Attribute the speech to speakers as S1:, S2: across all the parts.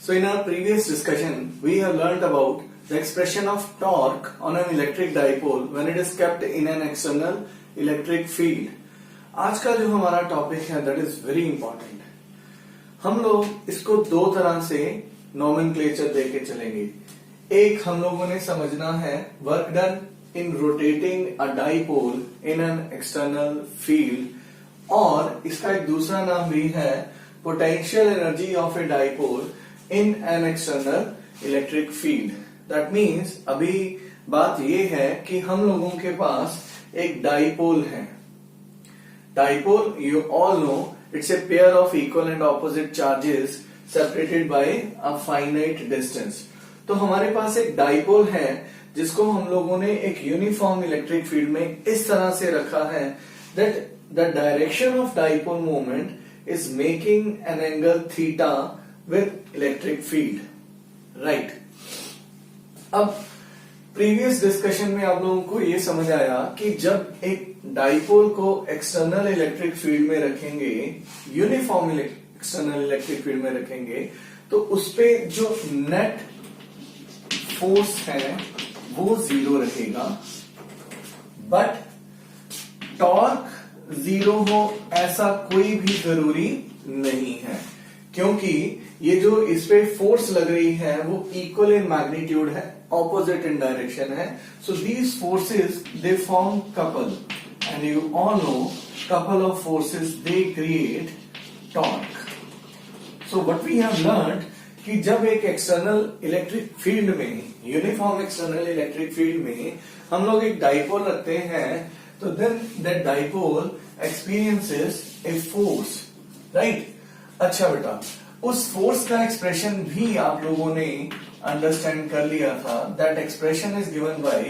S1: So in our previous discussion, we have learnt about the expression of torque on an electric dipole when it is kept in an external electric field. आज का जो हमारा topic है that is very important. हम लोग इसको दो तरह से नोमेनक्लेचर देके चलेंगे. एक हम लोगों ने समझना है work done in rotating a dipole in an external field और इसका एक दूसरा नाम भी है potential energy of a dipole in an external electric field. That means अभी बात यह है कि हम लोगों के पास एक डाइपोल है. Dipole you all know it's a pair of equal and opposite charges separated by a finite distance. तो हमारे पास एक डाइपोल है जिसको हम लोगों ने एक यूनिफॉर्म इलेक्ट्रिक फील्ड में इस तरह से रखा है that the direction of dipole moment is making an angle theta with electric field. Right. अब प्रीवियस डिस्कशन में आप लोगों को ये समझ आया कि जब एक डाइपोल को एक्सटर्नल इलेक्ट्रिक फील्ड में रखेंगे, यूनिफॉर्म एक्सटर्नल इलेक्ट्रिक फील्ड में रखेंगे, तो उसपे जो नेट फोर्स है वो जीरो रहेगा, बट टॉर्क जीरो हो ऐसा कोई भी जरूरी नहीं है, क्योंकि ये जो इस पे फोर्स लग रही है वो इक्वल इन मैग्नीट्यूड है, ऑपोजिट इन डायरेक्शन है. So these forces they form couple and you all know couple of forces they create torque. So what we have learned कि जब एक एक्सटर्नल इलेक्ट्रिक फील्ड में, यूनिफॉर्म एक्सटर्नल इलेक्ट्रिक फील्ड में हम लोग एक dipole रखते हैं, तो then that dipole experiences a force. Right. अच्छा बेटा, उस फोर्स का एक्सप्रेशन भी आप लोगों ने अंडरस्टैंड कर लिया था. That expression is given by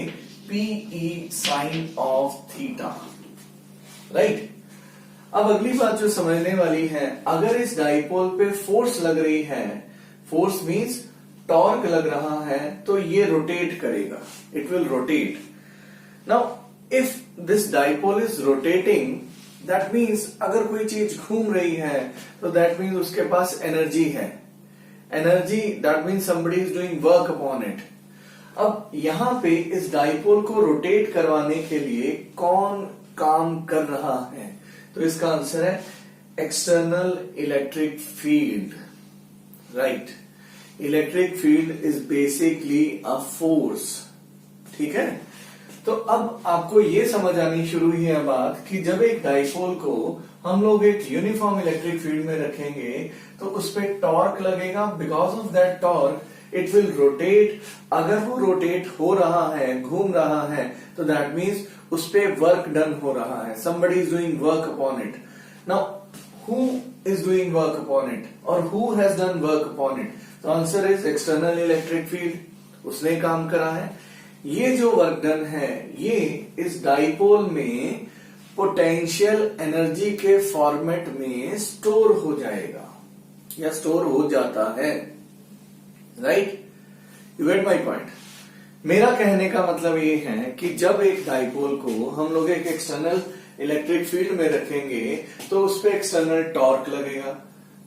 S1: p E sine of theta. Right. अब अगली बात जो समझने वाली है, अगर इस डाइपोल पे फोर्स लग रही है, फोर्स मीन्स टॉर्क लग रहा है, तो ये रोटेट करेगा, it will rotate. Now if this dipole is rotating, that means अगर कोई चीज घूम रही है तो दैट मीन्स उसके पास एनर्जी है. Energy, that means somebody is doing work upon it. अब यहां पे इस डाइपोल को रोटेट करवाने के लिए कौन काम कर रहा है? तो इसका आंसर है external electric field. Right. Electric field is basically a force. ठीक है. तो अब आपको ये समझ आनी शुरू हुई है बात कि जब एक डाइपोल को हम लोग एक यूनिफॉर्म इलेक्ट्रिक फील्ड में रखेंगे तो उस पर टॉर्क लगेगा. Because of that torque it will rotate. अगर वो रोटेट हो रहा है, घूम रहा है, तो दैट मीन्स उस पर वर्क डन हो रहा है. somebody is doing work upon it. now who is doing work upon it or who has done work upon it? the answer is external electric field. उसने काम करा है. ये जो वर्क डन है ये इस डाइपोल में पोटेंशियल एनर्जी के फॉर्मेट में स्टोर हो जाएगा या स्टोर हो जाता है. Right. You get my point. मेरा कहने का मतलब ये है कि जब एक डाइपोल को हम लोग एक एक्सटर्नल इलेक्ट्रिक फील्ड में रखेंगे तो उस पर एक्सटर्नल टॉर्क लगेगा.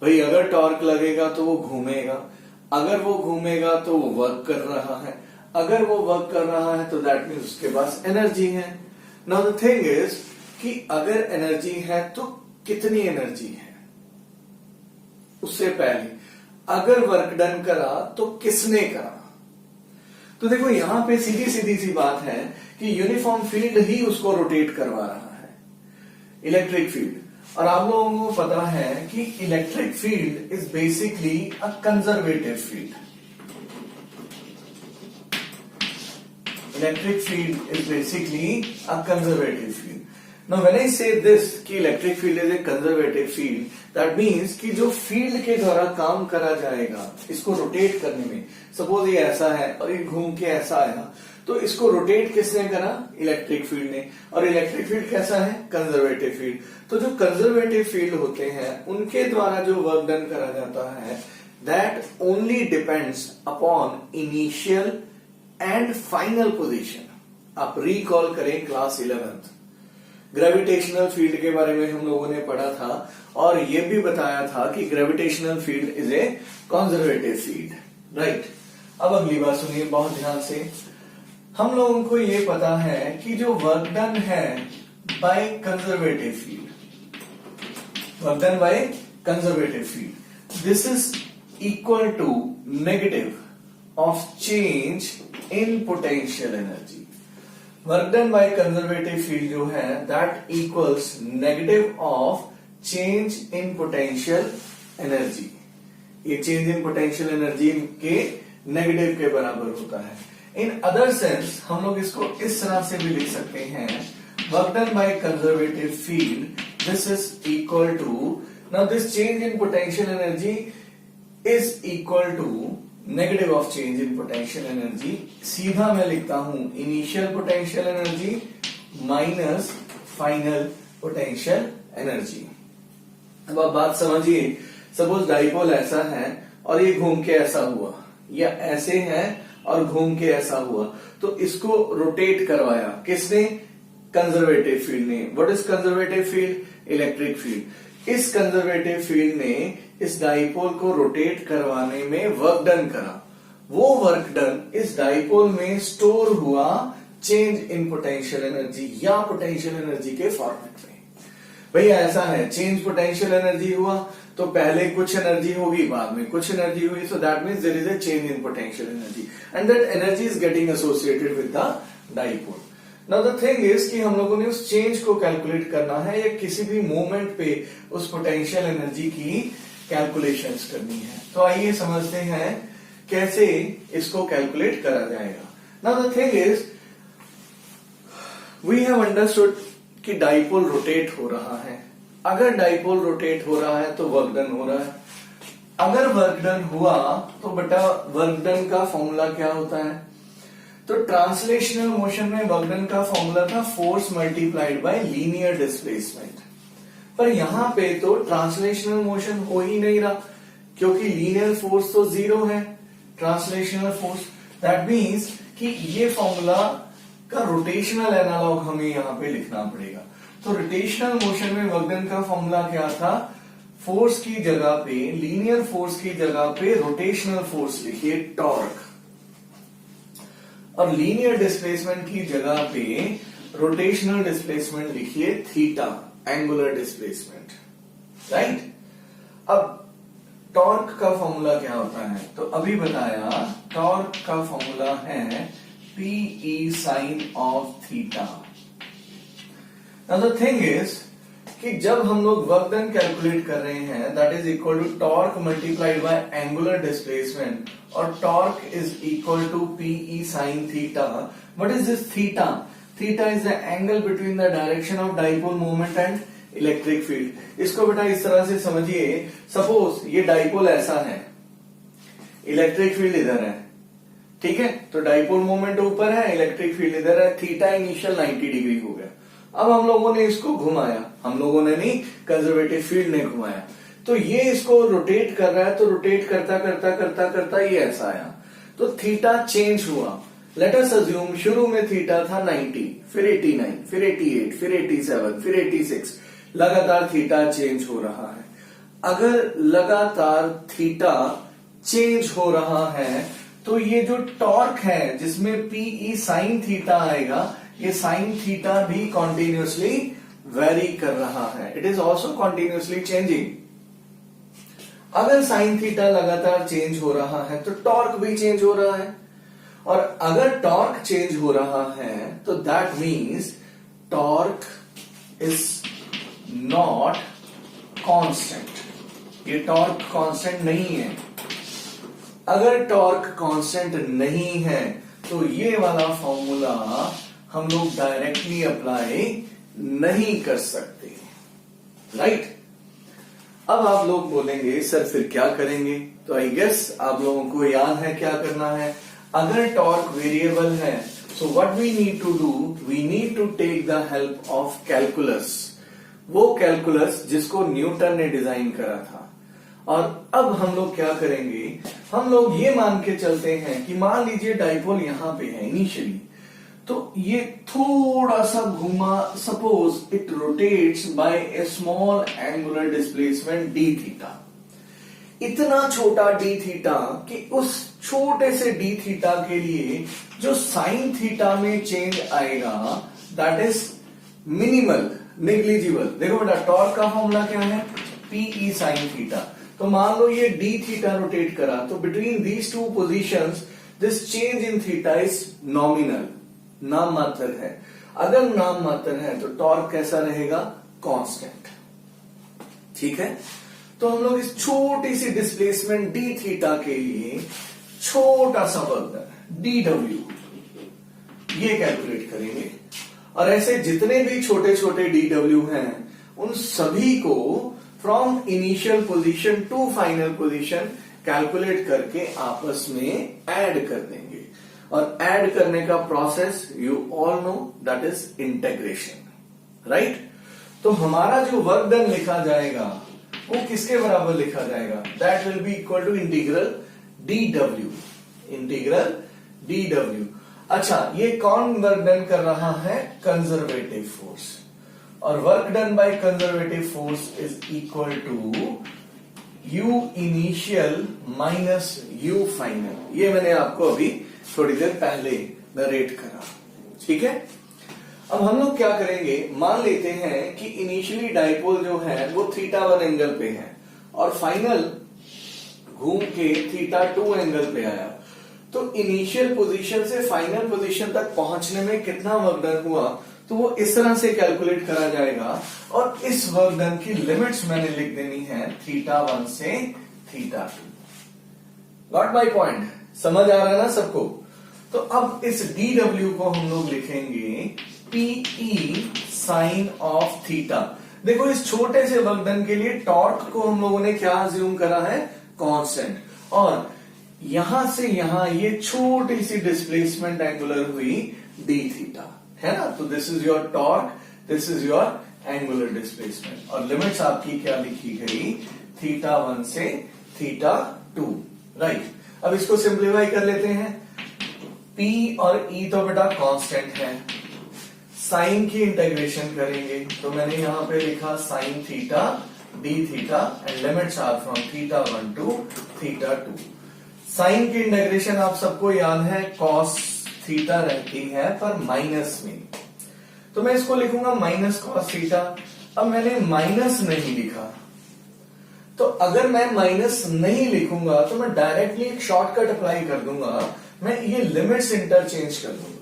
S1: भाई अगर टॉर्क लगेगा तो वो घूमेगा, अगर वो घूमेगा तो वो वर्क कर रहा है, अगर वो वर्क कर रहा है तो दैट मीन्स उसके पास एनर्जी है. नाउ द थिंग इज कि अगर एनर्जी है तो कितनी एनर्जी है, उससे पहले अगर वर्क डन करा तो किसने करा. तो देखो यहां पे सीधी सीधी सी बात है कि यूनिफॉर्म फील्ड ही उसको रोटेट करवा रहा है, इलेक्ट्रिक फील्ड. और आप लोगों को पता है कि electric field is basically a conservative field. Electric field is basically a conservative field. Now when I say this कि electric field is a conservative field, that means कि जो फील्ड के द्वारा काम करा जाएगा इसको रोटेट करने में, सपोज ये ऐसा है और ये घूम के ऐसा आया, तो इसको रोटेट किसने करा? इलेक्ट्रिक फील्ड ने. और इलेक्ट्रिक फील्ड कैसा है? Conservative field. तो जो कंजर्वेटिव फील्ड होते हैं उनके द्वारा जो वर्क डन करा जाता है that only depends upon initial and final position. आप रिकॉल करें क्लास 11th. ग्रेविटेशनल फील्ड के बारे में हम लोगों ने पढ़ा था और ये भी बताया था कि gravitational field is a conservative field, right. अब अगली बात सुनिए बहुत ध्यान से। हम लोगों को ये पता है कि जो वर्क डन है by conservative field, work done by conservative field, this is equal to negative of change in potential energy. Work done by conservative field जो है that equals negative of change in potential energy. ये change in potential energy के negative के बराबर होता है। In other sense हम लोग इसको इस तरह से भी लिख सकते हैं, work done by conservative field this is equal to, now this change in potential energy is equal to negative of change in potential energy. सीधा मैं लिखता हूं initial potential energy minus final potential energy. अब आप बात समझिए, suppose dipole ऐसा है और ये घूम के ऐसा हुआ, या ऐसे है और घूम के ऐसा हुआ, तो इसको रोटेट करवाया किसने? कंजर्वेटिव फील्ड ने। What is conservative field? Electric field. इस कंजर्वेटिव फील्ड ने इस डाइपोल को रोटेट करवाने में वर्क डन करा। वो वर्क डन इस डाइपोल में स्टोर हुआ चेंज इन पोटेंशियल एनर्जी या पोटेंशियल एनर्जी के फॉर्मेट में। भैया ऐसा है, चेंज पोटेंशियल एनर्जी हुआ तो पहले कुछ एनर्जी होगी, बाद में कुछ एनर्जी हुई, so that means there is a change in potential energy and that energy is getting associated with the dipole. Now the thing is कि हम लोगों ने उस चेंज को कैलकुलेट करना है या किसी भी मोमेंट पे उस पोटेंशियल एनर्जी की कैलकुलेशंस करनी है। तो आइए समझते हैं कैसे इसको कैलकुलेट करा जाएगा। Now the thing is we have understood कि डाइपोल रोटेट हो रहा है। अगर डाइपोल रोटेट हो रहा है तो वर्क डन हो रहा है। अगर वर्क डन हुआ तो बेटा वर्क डन का फॉर्मूला क्या होता है? तो ट्रांसलेशनल मोशन में वर्क डन का फॉर्मूला था force multiplied by linear displacement. पर यहां पे तो ट्रांसलेशनल मोशन हो ही नहीं रहा क्योंकि लीनियर फोर्स तो जीरो है, ट्रांसलेशनल फोर्स। दैट मीन्स कि ये फॉर्मूला का रोटेशनल एनालॉग हमें यहां पे लिखना पड़ेगा। तो रोटेशनल मोशन में वर्क डन का फॉर्मूला क्या था? फोर्स की जगह पे, लीनियर फोर्स की जगह पे रोटेशनल फोर्स लिखिए टॉर्क, और लीनियर डिस्प्लेसमेंट की जगह पे रोटेशनल डिस्प्लेसमेंट लिखिए थीटा, एंगुलर डिस्प्लेसमेंट, राइट। अब टॉर्क का फॉर्मूला क्या होता है? तो अभी बताया, टॉर्क का फॉर्मूला है Pe sine of theta. Now the thing is कि जब हम लोग वर्क डन कैलकुलेट कर रहे हैं that is equal to torque multiplied by angular displacement, और torque is equal to Pe sine theta. What is this theta? Theta is the angle between the direction of dipole moment and electric field. इसको बेटा इस तरह से समझिए, suppose ये dipole ऐसा है, इलेक्ट्रिक फील्ड इधर है, ठीक है, तो डाइपोल मोमेंट ऊपर है, इलेक्ट्रिक फील्ड इधर है, थीटा इनिशियल 90 डिग्री हो गया। अब हम लोगों ने इसको घुमाया, हम लोगों ने नहीं, कंजर्वेटिव फील्ड ने घुमाया, तो ये इसको रोटेट कर रहा है, तो रोटेट करता करता करता करता ये ऐसा आया, तो थीटा चेंज हुआ। लेट अस अज्यूम शुरू में थीटा था 90, फिर 89, फिर 88, फिर 87, फिर 86, लगातार थीटा चेंज हो रहा है। अगर लगातार थीटा चेंज हो रहा है तो ये जो टॉर्क है जिसमें Pe साइन थीटा आएगा, ये साइन थीटा भी कॉन्टिन्यूसली वेरी कर रहा है, it is also continuously changing. अगर साइन थीटा लगातार चेंज हो रहा है तो टॉर्क भी चेंज हो रहा है, और अगर टॉर्क चेंज हो रहा है तो that means torque is not constant. ये टॉर्क कांस्टेंट नहीं है। अगर टॉर्क कांस्टेंट नहीं है तो ये वाला फॉर्मूला हम लोग डायरेक्टली अप्लाई नहीं कर सकते, राइट। अब आप लोग बोलेंगे सर फिर क्या करेंगे? तो आई गेस आप लोगों को याद है क्या करना है। अगर टॉर्क वेरिएबल है so what we need to do, we need to take the help of calculus, वो कैलकुलस जिसको न्यूटन ने डिजाइन करा था। और अब हम लोग क्या करेंगे, हम लोग ये मान के चलते हैं कि मान लीजिए डाइपोल यहां पे है इनिशियली, तो ये थोड़ा सा घुमा, suppose it rotates by a small angular displacement d theta, इतना छोटा डी थीटा कि उस छोटे से डी थीटा के लिए जो साइन थीटा में चेंज आएगा दैट इज मिनिमल, नेग्लिजिबल। देखो बेटा, टॉर्क का फॉर्मूला क्या है, पीई साइन थीटा। तो मान लो ये डी थीटा रोटेट करा, तो between these two positions this change in theta is nominal, नाम मात्र है। अगर नाम मात्र है तो टॉर्क कैसा रहेगा, कांस्टेंट। ठीक है, तो हम लोग इस छोटी सी डिस्प्लेसमेंट डी थीटा के लिए छोटा सा वर्क डी डब्ल्यू ये कैलकुलेट करेंगे, और ऐसे जितने भी छोटे छोटे डी डब्ल्यू हैं उन सभी को from initial position to final position calculate करके आपस में ऐड कर देंगे। और ऐड करने का process you all know that is integration, right. तो हमारा जो वर्क डन लिखा जाएगा वो किसके बराबर लिखा जाएगा, that will be equal to integral d W, integral d W. अच्छा, ये कौन वर्क डन कर रहा है, कंजर्वेटिव फोर्स, और work done by conservative force is equal to U initial minus U final. ये मैंने आपको अभी थोड़ी देर पहले नरेट करा। ठीक है, अब हम लोग क्या करेंगे, मान लेते हैं कि इनिशियली डाइपोल जो है वो θ1 एंगल पे है और फाइनल घूम के θ2 एंगल पे आया। तो इनिशियल पोजीशन से फाइनल पोजीशन तक पहुंचने में कितना वर्क डन हुआ, तो वो इस तरह से कैलकुलेट करा जाएगा। और इस वर्क डन की लिमिट्स मैंने लिख देनी है θ1 से θ2। गॉट माय पॉइंट, समझ आ रहा है ना सबको। तो अब इस dw को हम लोग लिखेंगे PE साइन ऑफ थीटा। देखो, इस छोटे से वर्क डन के लिए टॉर्क को हम लोगों ने क्या अज्यूम करा है, कांस्टेंट, और यहां से यहां ये छोटी सी डिस्प्लेसमेंट एंगुलर हुई डी थीटा, है ना। तो this is your torque, this is your angular displacement, और लिमिट्स आपकी क्या लिखी गई, θ1 से θ2, राइट। अब इसको सिंप्लीफाई कर लेते हैं। P और E तो बेटा कांस्टेंट है, साइन की इंटीग्रेशन करेंगे तो मैंने यहां पे लिखा sine theta D theta and limits are from θ1 to θ2। Sine की इंटीग्रेशन आप सबको याद है कॉस थीटा रहती है पर माइनस में, तो मैं इसको लिखूंगा माइनस कॉस थीटा। अब मैंने माइनस नहीं लिखा, तो अगर मैं माइनस नहीं लिखूंगा तो मैं डायरेक्टली एक शॉर्टकट अप्लाई कर दूंगा, मैं ये लिमिट्स इंटरचेंज कर दूंगा।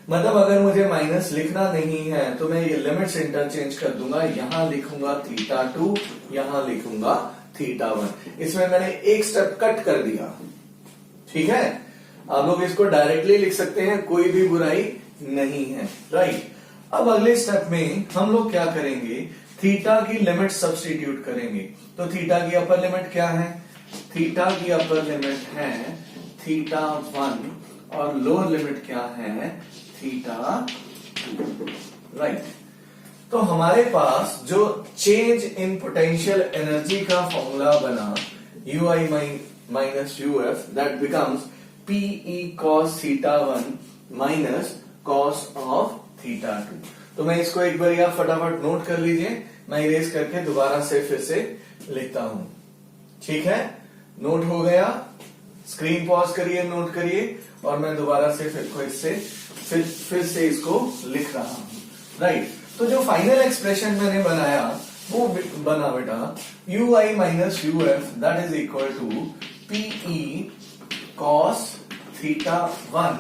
S1: मतलब अगर मुझे माइनस लिखना नहीं है तो मैं ये लिमिट्स इंटरचेंज कर दूंगा, यहां लिखूंगा θ2, यहां लिखूंगा θ1। इसमें मैंने एक स्टेप कट कर दिया। ठीक है, आप लोग इसको डायरेक्टली लिख सकते हैं, कोई भी बुराई नहीं है, राइट। अब अगले स्टेप में हम लोग क्या करेंगे, थीटा की लिमिट सब्स्टिट्यूट करेंगे। तो थीटा की अपर लिमिट क्या है, थीटा की अपर लिमिट है θ1 और लोअर लिमिट क्या है, θ2, राइट। तो हमारे पास जो चेंज इन पोटेंशियल एनर्जी का फॉर्मूला बना ui minus uf, that becomes Pe cos θ1 minus cos of θ2। तो मैं इसको एक बार आप फटाफट नोट कर लीजिए, मैं इरेज करके दोबारा से फिर से लिखता हूं। ठीक है, नोट हो गया, स्क्रीन पॉज करिए, नोट करिए, और मैं दोबारा से फिर से इसको लिख रहा हूं, राइट। तो जो फाइनल एक्सप्रेशन मैंने बनाया वो बना बेटा ui minus uf, that is equal to Pe cos θ1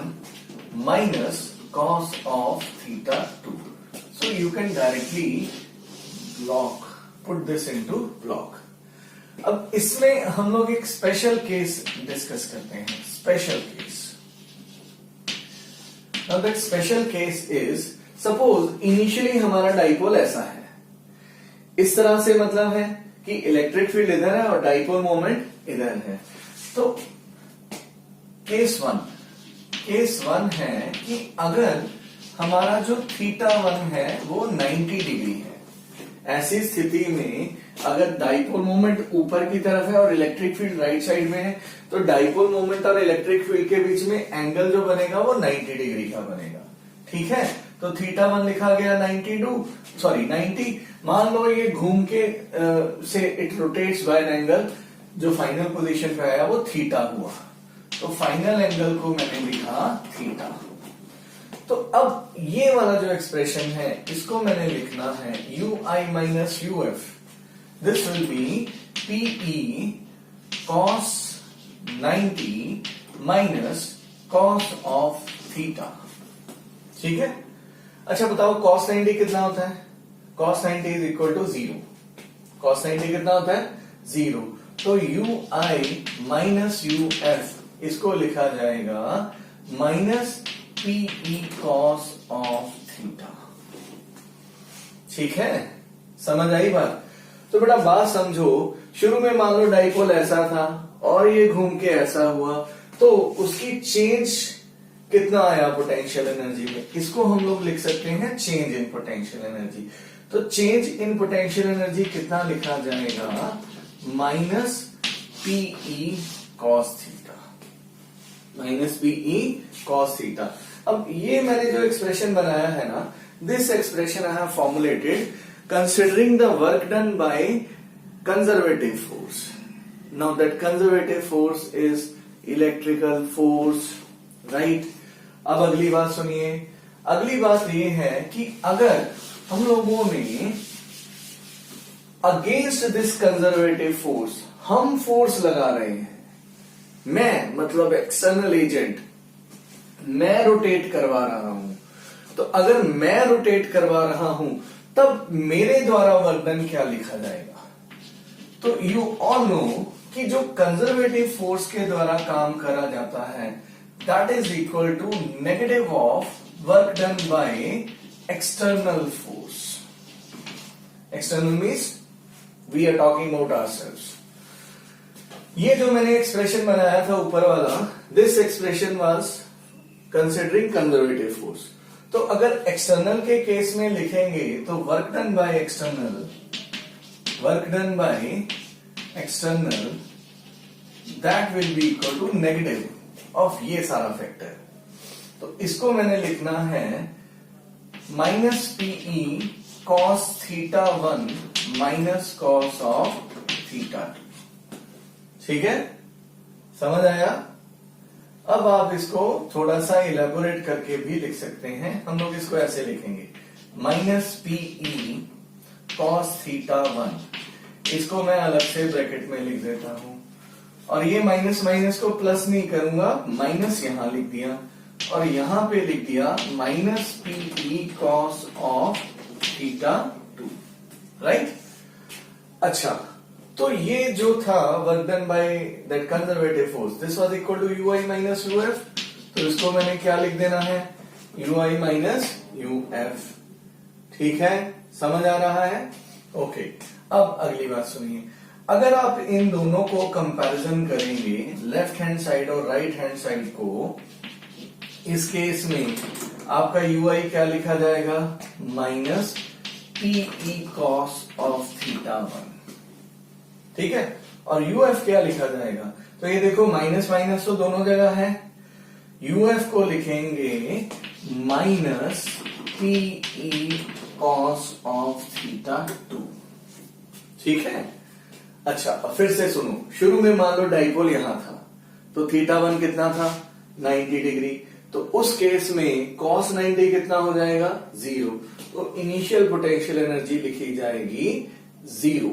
S1: minus cos of θ2. So you can directly put this into block. अब इसमें हम लोग एक स्पेशल केस डिस्कस करते हैं, special case. Now that special case is, suppose initially हमारा dipole ऐसा है, इस तरह से, मतलब है कि इलेक्ट्रिक फील्ड इधर है और डाइपोल मोमेंट इधर है। तो केस वन है कि अगर हमारा जो θ1 है वो 90 डिग्री है, ऐसी स्थिति में अगर डाइपोल मोमेंट ऊपर की तरफ है और इलेक्ट्रिक फील्ड राइट साइड में है तो डाइपोल मोमेंट और इलेक्ट्रिक फील्ड के बीच में एंगल जो बनेगा वो 90 डिग्री का बनेगा। ठीक है, तो θ1 लिखा गया 90। मान लो ये घूम के से it rotates by an angle, जो फाइनल पोजीशन पे आया वो θ हुआ, तो फाइनल एंगल को मैंने लिखा θ। तो अब ये वाला जो एक्सप्रेशन है इसको मैंने लिखना है ui minus uf, this will be pe cos 90 minus cos of θ। ठीक है, अच्छा बताओ cos 90 कितना होता है? cos 90 is equal to 0। cos 90 कितना होता है? 0। तो ui माइनस uf इसको लिखा जाएगा माइनस pe cos ऑफ θ। ठीक है, समझ आई बात? तो बेटा बात समझो, शुरू में मान लो डाइपोल ऐसा था और ये घूम के ऐसा हुआ, तो उसकी चेंज कितना आया पोटेंशियल एनर्जी में, इसको हम लोग लिख सकते हैं चेंज इन पोटेंशियल एनर्जी। तो चेंज इन पोटेंशियल एनर्जी कितना लिखा जाएगा? Minus pe cos θ, minus pe cos θ। अब ये मैंने जो एक्सप्रेशन बनाया है ना, this expression I have formulated considering the work done by conservative force. Now that conservative force is electrical force, right. अब अगली बात सुनिए, अगली बात ये है कि अगर हम लोगों ने अगेंस्ट दिस कंजर्वेटिव फोर्स हम फोर्स लगा रहे हैं, मैं मतलब एक्सटर्नल एजेंट, मैं रोटेट करवा रहा हूं, तो अगर मैं रोटेट करवा रहा हूं तब मेरे द्वारा वर्क डन क्या लिखा जाएगा? तो यू ऑल नो कि जो कंजर्वेटिव फोर्स के द्वारा काम करा जाता है that is equal to negative of work done by external force. External means we are talking about ourselves. ये जो मैंने एक्सप्रेशन बनाया था ऊपर वाला, this expression was considering conservative force. तो अगर एक्सटर्नल के केस में लिखेंगे तो work done by external that will be equal to negative of ये सारा फैक्टर। तो इसको मैंने लिखना है minus pe cos θ1 minus cos of θ2। ठीक है, समझ आया? अब आप इसको थोड़ा सा इलेबोरेट करके भी लिख सकते हैं। हम लोग इसको ऐसे लिखेंगे माइनस pe cos θ1, इसको मैं अलग से ब्रैकेट में लिख देता हूं, और ये माइनस माइनस को प्लस नहीं करूंगा, माइनस यहां लिख दिया और यहां पे लिख दिया minus pe cos of θ2, right. अच्छा, तो ये जो था work done by that conservative force, this was equal to ui minus uf, तो इसको मैंने क्या लिख देना है? ui minus uf। ठीक है, समझ आ रहा है? ओके, अब अगली बात सुनिए, अगर आप इन दोनों को कंपैरिजन करेंगे, लेफ्ट हैंड साइड और राइट हैंड साइड को, इस केस में आपका ui क्या लिखा जाएगा? Minus pe cos of θ1। ठीक है, और uf क्या लिखा जाएगा? तो ये देखो माइनस माइनस तो दोनों जगह है, uf को लिखेंगे माइनस pe cos ऑफ θ2। ठीक है, अच्छा अब फिर से सुनो, शुरू में मान लो डाइपोल यहां था तो θ1 कितना था? 90 डिग्री। तो उस केस में cos 90 कितना हो जाएगा? 0। तो इनिशियल पोटेंशियल एनर्जी लिखी जाएगी 0।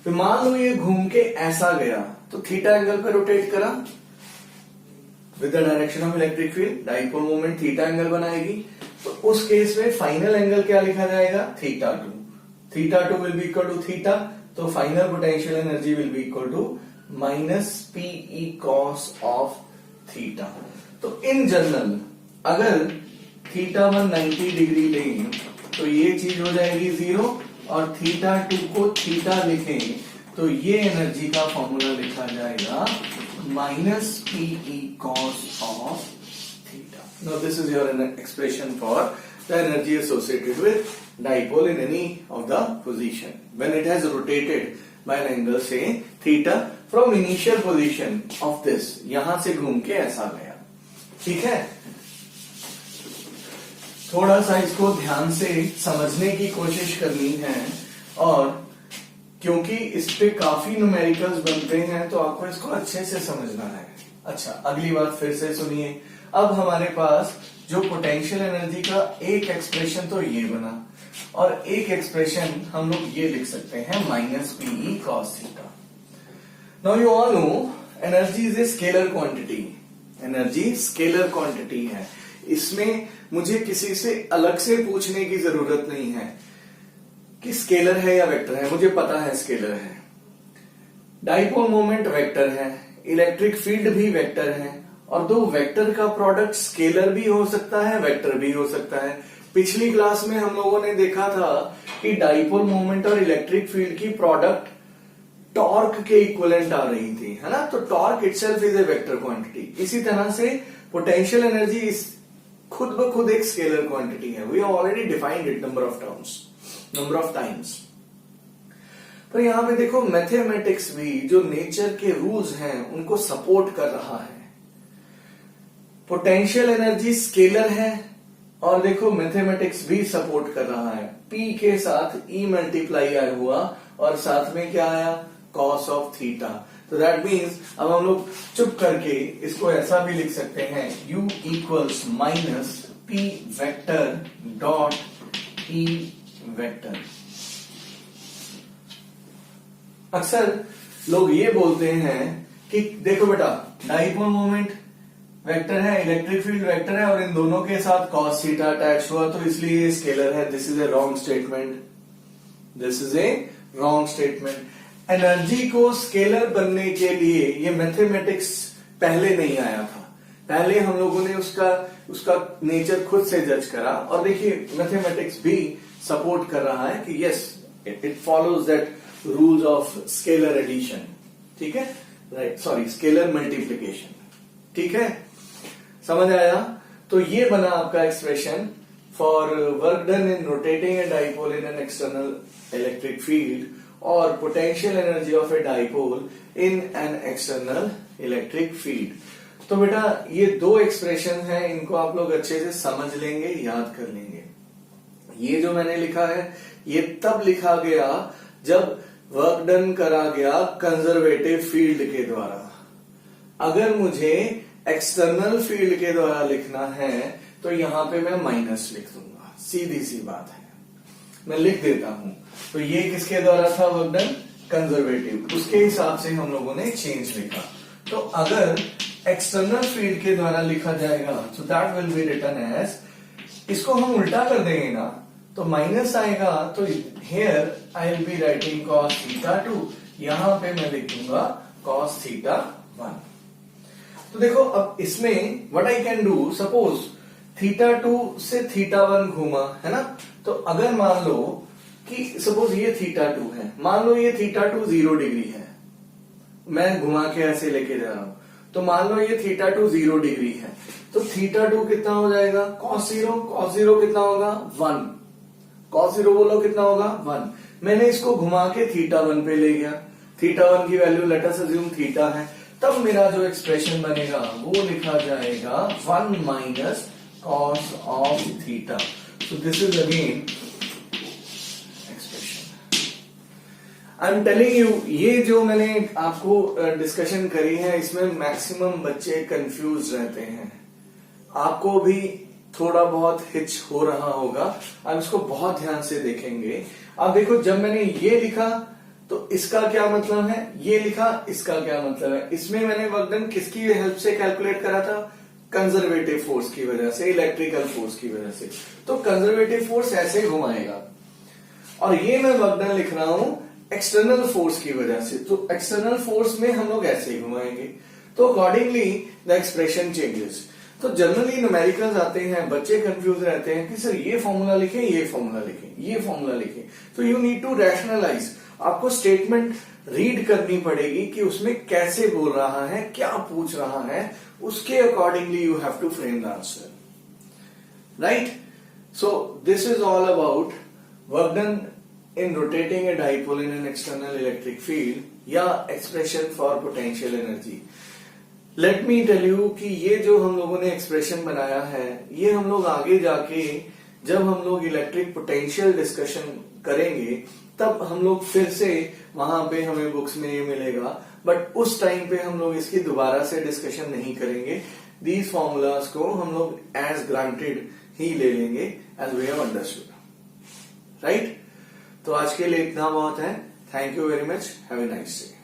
S1: फिर मान लो ये घूम के ऐसा गया तो थीटा एंगल पे रोटेट करा with the direction of electric field, dipole moment theta angle बनाएगी, तो उस केस में फाइनल एंगल क्या लिखा जाएगा? θ2। θ2 will be equal to theta, तो final potential energy will be equal to minus pe cos of theta. तो इन जनरल अगर θ1 90 डिग्री लें तो ये चीज हो जाएगी 0, और θ2 को थीटा लिखें तो ये एनर्जी का फॉर्मूला लिखा जाएगा minus pe cos of theta. Now this is your expression for the energy associated with dipole in any of the position when it has rotated by an angle say theta from initial position of this, यहां से घूम के ऐसा गया। ठीक है, थोड़ा सा इसको ध्यान से समझने की कोशिश करनी है, और क्योंकि इस पे काफी न्यूमेरिकल्स बनते हैं तो आपको इसको अच्छे से समझना है। अच्छा, अगली बात फिर से सुनिए। अब हमारे पास जो पोटेंशियल एनर्जी का एक एक्सप्रेशन तो ये बना, और एक एक्सप्रेशन हम लोग ये लिख सकते हैं minus PE cos theta. Now you all know energy is a scalar quantity. Energy scalar quantity है, इसमें मुझे किसी से अलग से पूछने की जरूरत नहीं है कि स्केलर है या वेक्टर है, मुझे पता है स्केलर है। डाइपोल मोमेंट वेक्टर है, इलेक्ट्रिक फील्ड भी वेक्टर है, और दो वेक्टर का प्रोडक्ट स्केलर भी हो सकता है, वेक्टर भी हो सकता है। पिछली क्लास में हम लोगों ने देखा था कि डाइपोल मोमेंट और इलेक्ट्रिक फील्ड की प्रोडक्ट टॉर्क के इक्विवेलेंट आ रही थी, है ना। तो torque itself is a vector quantity. इसी तरह से पोटेंशियल एनर्जी इस खुद ब खुद एक स्केलर क्वांटिटी है। We have already defined it number of times. पर यहां पे देखो मैथमेटिक्स भी जो नेचर के रूल्स हैं उनको सपोर्ट कर रहा है। पोटेंशियल एनर्जी स्केलर है, और देखो मैथमेटिक्स भी सपोर्ट कर रहा है। P के साथ E मल्टीप्लाई आया हुआ, और साथ में क्या आया, कॉस ऑफ थीटा। तो दैट मीन्स अब हम लोग चुप करके इसको ऐसा भी लिख सकते हैं, U equals minus P vector dot E vector. अक्सर लोग ये बोलते हैं कि देखो बेटा डाइपोल मोमेंट वेक्टर है, इलेक्ट्रिक फील्ड वेक्टर है, और इन दोनों के साथ कॉस थीटा अटैच हुआ तो इसलिए ये स्केलर है। This is a wrong statement, this is a wrong statement. Energy को स्केलर बनने के लिए ये मैथमेटिक्स पहले नहीं आया था, पहले हम लोगों ने उसका नेचर खुद से जज करा, और देखिए मैथमेटिक्स भी सपोर्ट कर रहा है कि yes it follows that rules of scalar addition. ठीक है, राइट, सॉरी स्केलर मल्टीप्लीकेशन। ठीक है, समझ आया। तो ये बना आपका expression for work done in rotating a dipole in an external electric field, और potential energy of a dipole in an external electric field. तो बेटा ये दो एक्सप्रेशन हैं, इनको आप लोग अच्छे से समझ लेंगे, याद कर लेंगे। ये जो मैंने लिखा है ये तब लिखा गया जब वर्क डन करा गया कंजर्वेटिव फील्ड के द्वारा। अगर मुझे एक्सटर्नल फील्ड के द्वारा लिखना है तो यहां पे मैं माइनस लिख दूंगा, सीधी सी बात है, मैं लिख देता हूं। तो ये किसके द्वारा था वर्क डन, कंजर्वेटिव, उसके हिसाब से हम लोगों ने चेंज लिखा। तो अगर एक्सटर्नल फील्ड के द्वारा लिखा जाएगा तो that will be written as, इसको हम उल्टा कर देंगे ना तो माइनस आएगा, तो here I will be writing cos theta 2, यहां पे मैं लिख दूंगा कॉस थीटा 1। तो देखो अब इसमें what I can do, suppose theta 2 से थीटा 1 घूमा है ना, तो अगर मान लो कि सपोज ये थीटा 2 है, मान लो ये थीटा 2 0 डिग्री है, मैं घुमा के ऐसे लेके जा रहा हूं, तो मान लो ये थीटा 2 0 डिग्री है, तो थीटा 2 कितना हो जाएगा, cos 0, cos 0 कितना होगा 1, cos 0 बोलो कितना होगा 1। मैंने इसको घुमा के थीटा 1 पे ले गया, थीटा 1 की value let us assume theta है, तब मेरा जो एक्सप्रेशन बनेगा वो लिखा जाएगा 1 minus cos of theta. So this is again expression. I am telling you, ये जो मैंने आपको डिस्कशन करी है इसमें मैक्सिमम बच्चे कंफ्यूज रहते हैं, आपको भी थोड़ा बहुत हिच हो रहा होगा, आप इसको बहुत ध्यान से देखेंगे। अब देखो जब मैंने ये लिखा तो इसका क्या मतलब है, ये लिखा इसका क्या मतलब है, इसमें मैंने वर्क डन किसकी हेल्प से कैलकुलेट करा था, कंजर्वेटिव फोर्स की वजह से, इलेक्ट्रिकल फोर्स की वजह से। तो कंजर्वेटिव फोर्स ऐसे घुमाएगा, और ये मैं वर्क डन लिख रहा हूं एक्सटर्नल फोर्स की वजह से, तो एक्सटर्नल फोर्स में हम लोग ऐसे ही घुमाएंगे, तो अकॉर्डिंगली द एक्सप्रेशन चेंजेस। तो जनरली न्यूमेरिकल्स आते हैं, बच्चे कंफ्यूज रहते हैं कि सर ये फॉर्मूला लिखें, ये फॉर्मूला लिखें, ये फॉर्मूला लिखें। तो यू नीड टू रैशनलाइज, आपको स्टेटमेंट रीड करनी पड़ेगी कि उसमें कैसे बोल रहा है, क्या पूछ रहा है, उसके accordingly you have to frame the answer, right. So this is all about work done in rotating a dipole in an external electric field या expression for potential energy. Let me tell you कि ये जो हम लोगों ने expression बनाया है, ये हम लोग आगे जाके जब हम लोग इलेक्ट्रिक पोटेंशियल डिस्कशन करेंगे तब हम लोग फिर से वहां पे हमें बुक्स में ये मिलेगा, बट उस टाइम पे हम लोग इसकी दोबारा से डिस्कशन नहीं करेंगे. दीज फॉर्मूलाज को हम लोग एज ग्रांटेड ही ले लेंगे as we have understood. Right? तो आज के लिए इतना बहुत है. Thank you very much. Have a nice day.